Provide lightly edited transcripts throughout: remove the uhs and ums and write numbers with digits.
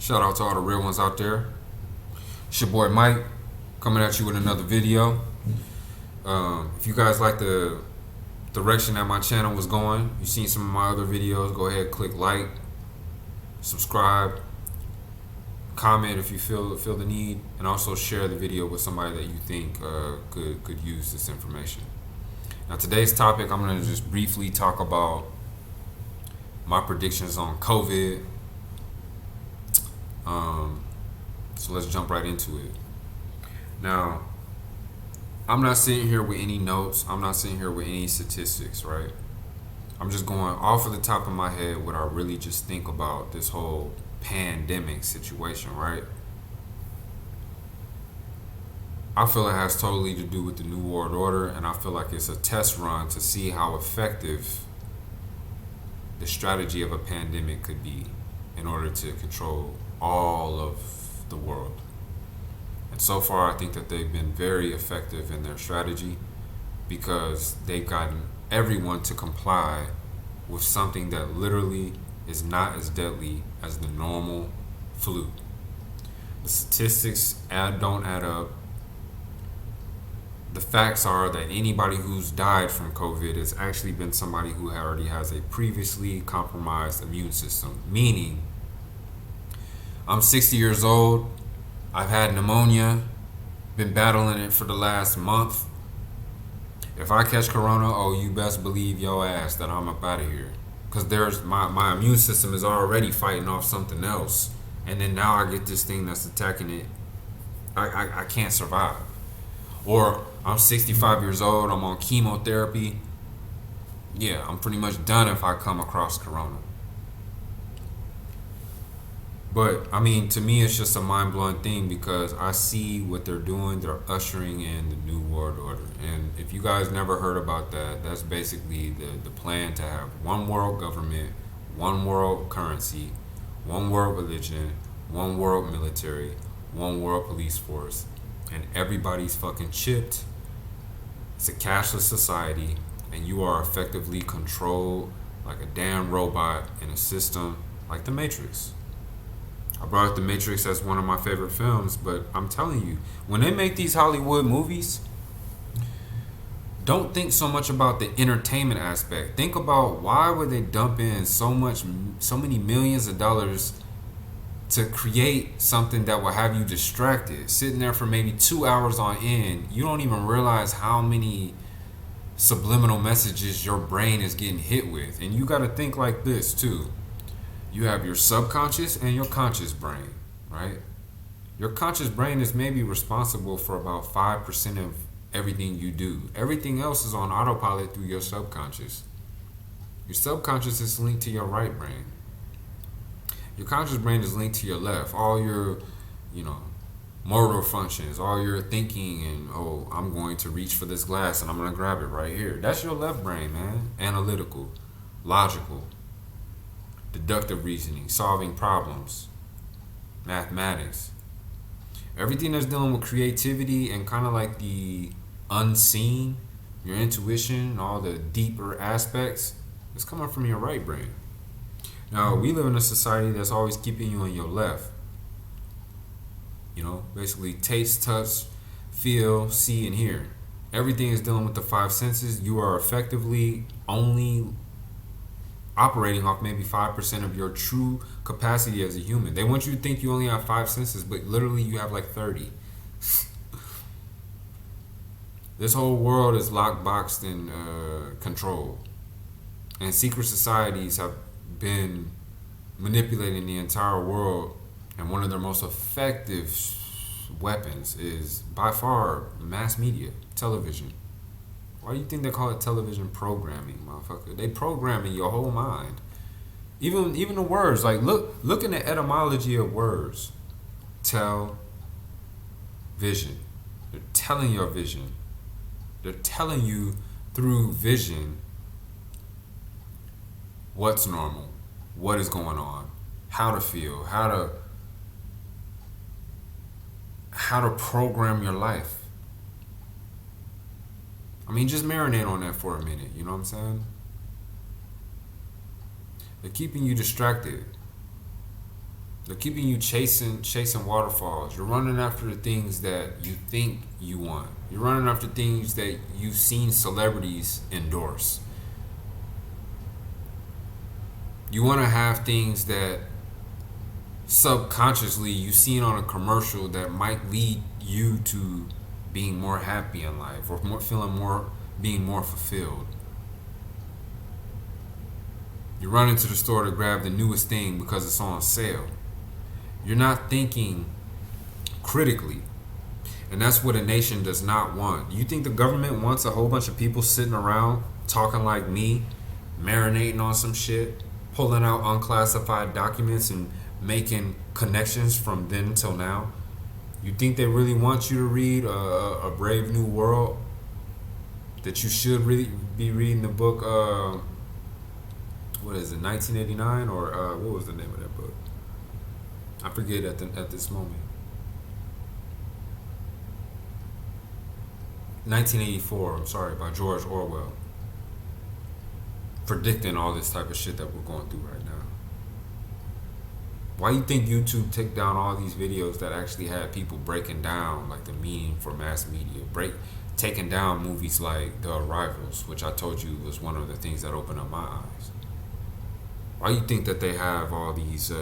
Shout out to all the real ones out there. It's your boy Mike coming at you with another video. If you guys like the direction that my channel was going, you've seen some of my other videos, go ahead, click like, subscribe, comment if you feel the need, and also share the video with somebody that you think could use this information. Now today's topic, I'm going to just briefly talk about my predictions on COVID. So let's jump right into it. Now, I'm not sitting here with any notes. I'm not sitting here with any statistics, right? I'm just going off of the top of my head what I really just think about this whole pandemic situation, right? I feel it has totally to do with the New World Order, and I feel like it's a test run to see how effective the strategy of a pandemic could be in order to control all of the world. And so far, I think that they've been very effective in their strategy because they've gotten everyone to comply with something that literally is not as deadly as the normal flu. The statistics don't add up. The facts are that anybody who's died from COVID has actually been somebody who already has a previously compromised immune system. Meaning, I'm 60 years old, I've had pneumonia, been battling it for the last month. If I catch corona, oh, you best believe your ass that I'm up out of here. Because there's my immune system is already fighting off something else. And then now I get this thing that's attacking it. I can't survive. Or I'm 65 years old, I'm on chemotherapy. Yeah, I'm pretty much done if I come across corona. But, I mean, to me, it's just a mind-blowing thing because I see what they're doing. They're ushering in the New World Order. And if you guys never heard about that, that's basically the plan to have one world government, one world currency, one world religion, one world military, one world police force, and everybody's fucking chipped. It's a cashless society, and you are effectively controlled like a damn robot in a system like the Matrix. I brought up The Matrix as one of my favorite films, but I'm telling you, when they make these Hollywood movies, don't think so much about the entertainment aspect. Think about why would they dump in so many millions of dollars to create something that will have you distracted, sitting there for maybe 2 hours on end. You don't even realize how many subliminal messages your brain is getting hit with. And you got to think like this too. You have your subconscious and your conscious brain, right? Your conscious brain is maybe responsible for about 5% of everything you do. Everything else is on autopilot through your subconscious. Your subconscious is linked to your right brain. Your conscious brain is linked to your left. All your, motor functions, all your thinking and, oh, I'm going to reach for this glass and I'm going to grab it right here. That's your left brain, man. Analytical, logical, deductive reasoning, solving problems, mathematics. Everything that's dealing with creativity and kind of like the unseen, your intuition, all the deeper aspects, is coming from your right brain. Now, we live in a society that's always keeping you on your left. Basically taste, touch, feel, see, and hear. Everything is dealing with the five senses. You are effectively only operating off maybe 5% of your true capacity as a human. They want you to think you only have 5 senses, but literally you have like 30. This whole world is locked, boxed, and controlled. And secret societies have been manipulating the entire world, and one of their most effective weapons is by far mass media, television. Why do you think they call it television programming, motherfucker? They programming your whole mind. Even the words, like look in the etymology of words. Tell, vision. They're telling your vision. They're telling you through vision what's normal, what is going on, how to feel, how to program your life. I mean, just marinate on that for a minute, you know what I'm saying? They're keeping you distracted. They're keeping you chasing waterfalls. You're running after the things that you think you want. You're running after things that you've seen celebrities endorse. You want to have things that subconsciously you've seen on a commercial that might lead you to being more happy in life, or being more fulfilled. You run into the store to grab the newest thing because it's on sale. You're not thinking critically. And that's what a nation does not want. You think the government wants a whole bunch of people sitting around talking like me, marinating on some shit, pulling out unclassified documents and making connections from then till now? You think they really want you to read a Brave New World? That you should really be reading the book, what is it, 1989? Or what was the name of that book? I forget at this moment. 1984, I'm sorry, by George Orwell. Predicting all this type of shit that we're going through right now. Why you think YouTube took down all these videos that actually had people breaking down like the meaning for mass media, taking down movies like The Arrivals, which I told you was one of the things that opened up my eyes? Why you think that they have all these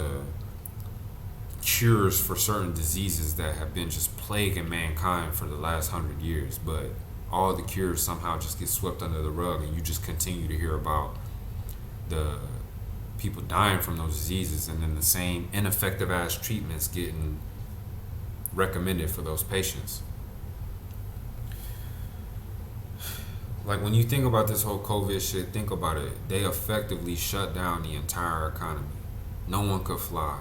cures for certain diseases that have been just plaguing mankind for the last 100 years, but all the cures somehow just get swept under the rug, and you just continue to hear about the people dying from those diseases, and then the same ineffective ass treatments getting recommended for those patients? Like, when you think about this whole COVID shit, think about it. They effectively shut down the entire economy. No one could fly.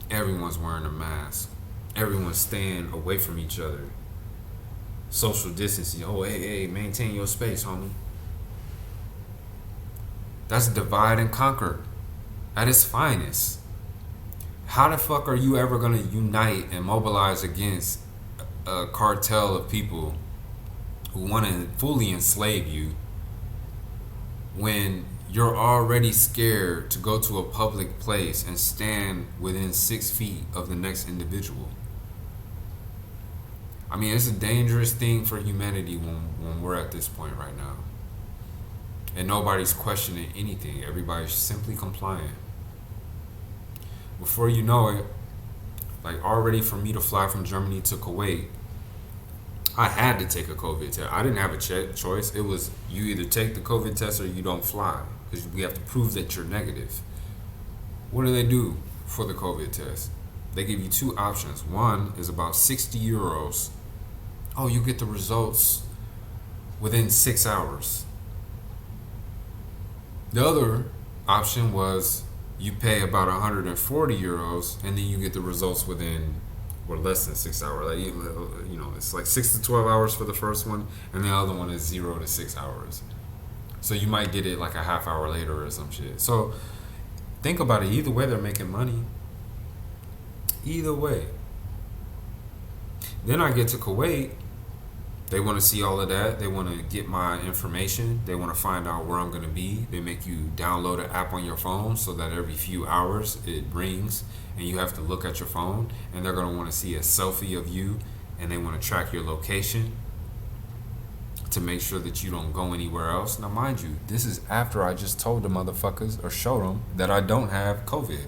Everyone's wearing a mask. Everyone's staying away from each other. Social distancing. Oh, hey, maintain your space, homie. That's divide and conquer at its finest. How the fuck are you ever gonna unite and mobilize against a cartel of people who want to fully enslave you when you're already scared to go to a public place and stand within 6 feet of the next individual? I mean, it's a dangerous thing for humanity when we're at this point right now. And nobody's questioning anything. Everybody's simply complying. Before you know it, like, already for me to fly from Germany to Kuwait, I had to take a COVID test. I didn't have a choice. It was, you either take the COVID test or you don't fly, because we have to prove that you're negative. What do they do for the COVID test? They give you two options. One is about 60 euros. Oh, you get the results within 6 hours. The other option was you pay about 140 euros and then you get the results within, or less than 6 hours. Like, you know, it's like 6 to 12 hours for the first one, and the other one is 0 to 6 hours. So you might get it like a half hour later or some shit. So think about it. Either way, they're making money. Either way. Then I get to Kuwait. They want to see all of that. They want to get my information. They want to find out where I'm going to be. They make you download an app on your phone so that every few hours it rings and you have to look at your phone, and they're going to want to see a selfie of you, and they want to track your location to make sure that you don't go anywhere else. Now, mind you, this is after I just told the motherfuckers or showed them that I don't have COVID.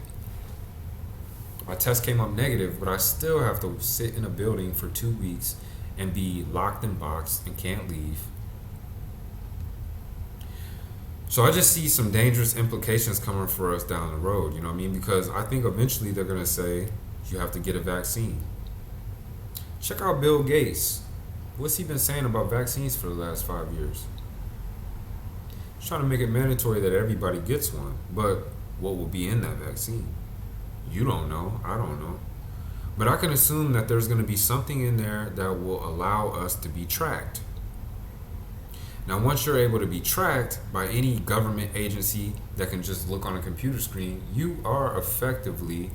My test came up negative, but I still have to sit in a building for 2 weeks and be locked and boxed and can't leave. So I just see some dangerous implications coming for us down the road, you know what I mean? Because I think eventually they're going to say you have to get a vaccine. Check out Bill Gates. What's he been saying about vaccines for the last 5 years? He's trying to make it mandatory that everybody gets one. But what will be in that vaccine? You don't know. I don't know. But I can assume that there's going to be something in there that will allow us to be tracked. Now, once you're able to be tracked by any government agency that can just look on a computer screen, you are effectively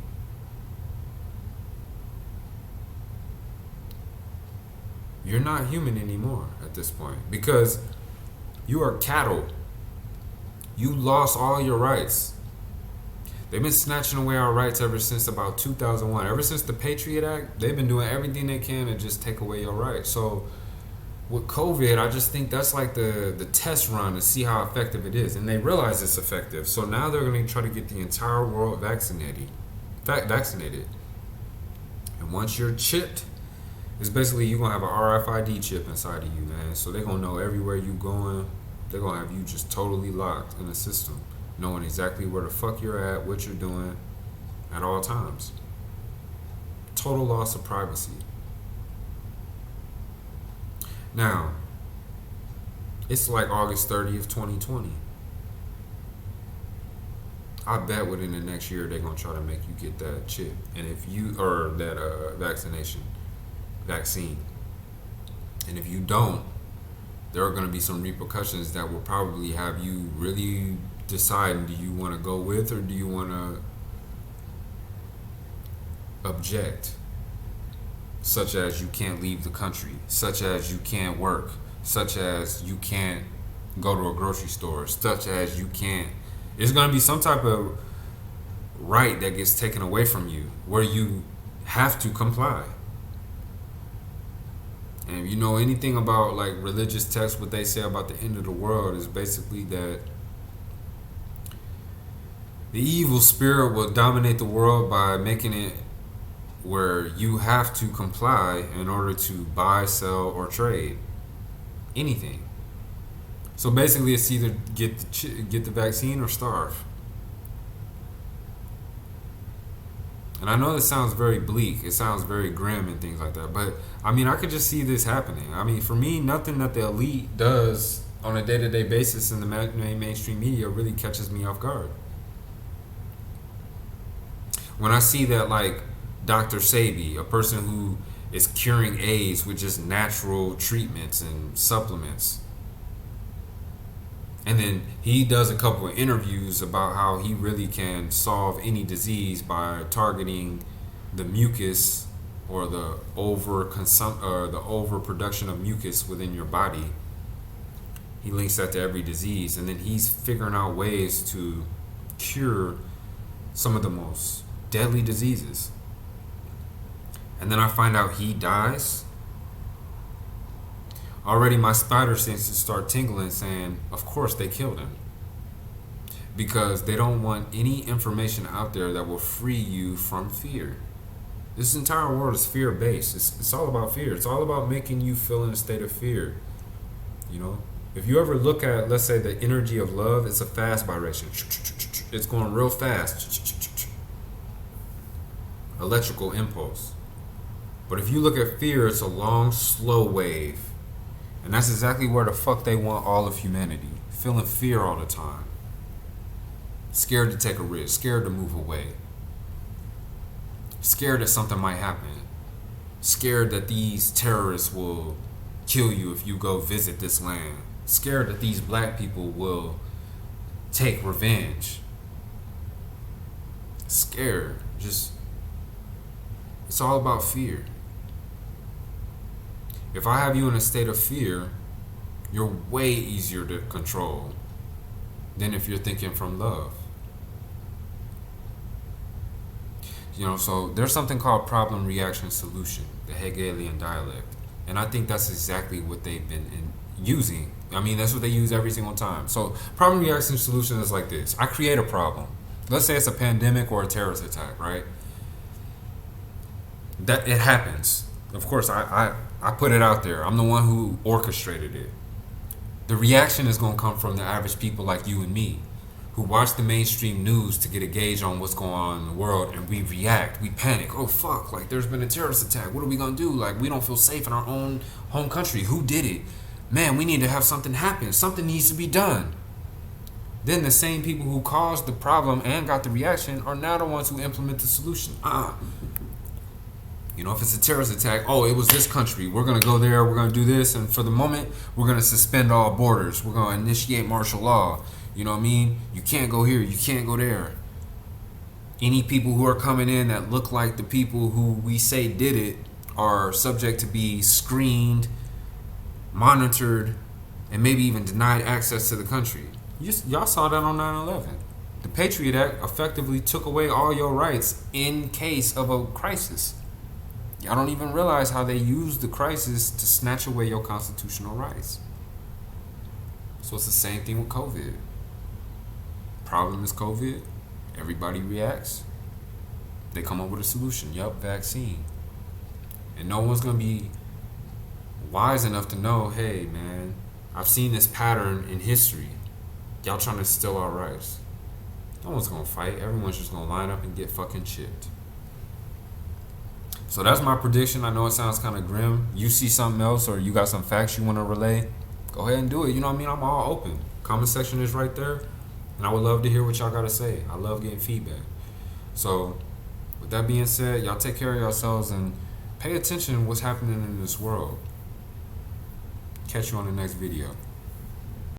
you're not human anymore at this point, because you are cattle. You lost all your rights. They've been snatching away our rights ever since about 2001. Ever since the Patriot Act, they've been doing everything they can to just take away your rights. So with COVID, I just think that's like the test run to see how effective it is. And they realize it's effective. So now they're going to try to get the entire world vaccinated. And once you're chipped, it's basically you're going to have an RFID chip inside of you, man. So they're going to know everywhere you going. They're going to have you just totally locked in the system, knowing exactly where the fuck you're at, what you're doing at all times. Total loss of privacy. Now, it's like August 30th, 2020. I bet within the next year they're going to try to make you get that chip. And if you, or that vaccine. And if you don't, there are going to be some repercussions that will probably have you really deciding, do you want to go with or do you want to object? Such as you can't leave the country, such as you can't work, such as you can't go to a grocery store, such as you can't. There's going to be some type of right that gets taken away from you where you have to comply. And if you know anything about like religious texts, what they say about the end of the world is basically that the evil spirit will dominate the world by making it where you have to comply in order to buy, sell, or trade anything. So basically, it's either get the vaccine or starve. And I know this sounds very bleak. It sounds very grim and things like that. But I mean, I could just see this happening. I mean, for me, nothing that the elite does on a day-to-day basis in the mainstream media really catches me off guard. When I see that, like, Dr. Sebi, a person who is curing AIDS with just natural treatments and supplements. And then he does a couple of interviews about how he really can solve any disease by targeting the mucus or the overproduction of mucus within your body. He links that to every disease, and then he's figuring out ways to cure some of the most deadly diseases. And then I find out he dies. Already my spider senses start tingling, saying, of course they killed him. Because they don't want any information out there that will free you from fear. This entire world is fear-based. It's all about fear. It's all about making you feel in a state of fear. You know? If you ever look at, let's say, the energy of love, it's a fast vibration. It's going real fast. Electrical impulse. But if you look at fear, it's a long, slow wave. And that's exactly where the fuck they want all of humanity. Feeling fear all the time. Scared to take a risk. Scared to move away. Scared that something might happen. Scared that these terrorists will kill you if you go visit this land. Scared that these black people will take revenge. Scared. Just, it's all about fear. If I have you in a state of fear, you're way easier to control than if you're thinking from love. You know, so there's something called problem, reaction, solution, the Hegelian dialect. And I think that's exactly what they've been using. I mean, that's what they use every single time. So problem, reaction, solution is like this. I create a problem. Let's say it's a pandemic or a terrorist attack, right? That it happens. Of course, I put it out there. I'm the one who orchestrated it. The reaction is going to come from the average people like you and me, who watch the mainstream news to get a gauge on what's going on in the world, and we react. We panic. Oh, fuck. Like, there's been a terrorist attack. What are we going to do? Like, we don't feel safe in our own home country. Who did it? Man, we need to have something happen. Something needs to be done. Then the same people who caused the problem and got the reaction are now the ones who implement the solution. You know, if it's a terrorist attack, oh, it was this country. We're going to go there. We're going to do this. And for the moment, we're going to suspend all borders. We're going to initiate martial law. You know what I mean? You can't go here. You can't go there. Any people who are coming in that look like the people who we say did it are subject to be screened, monitored, and maybe even denied access to the country. Y'all saw that on 9/11. The Patriot Act effectively took away all your rights in case of a crisis. Y'all don't even realize how they used the crisis to snatch away your constitutional rights. So it's the same thing with COVID. Problem is COVID. Everybody reacts. They come up with a solution. Yup, vaccine. And no one's going to be wise enough to know, hey, man, I've seen this pattern in history. Y'all trying to steal our rights. No one's going to fight. Everyone's just going to line up and get fucking chipped. So that's my prediction. I know it sounds kind of grim. You see something else or you got some facts you want to relay, go ahead and do it. You know what I mean? I'm all open. Comment section is right there. And I would love to hear what y'all got to say. I love getting feedback. So with that being said, y'all take care of yourselves and pay attention to what's happening in this world. Catch you on the next video.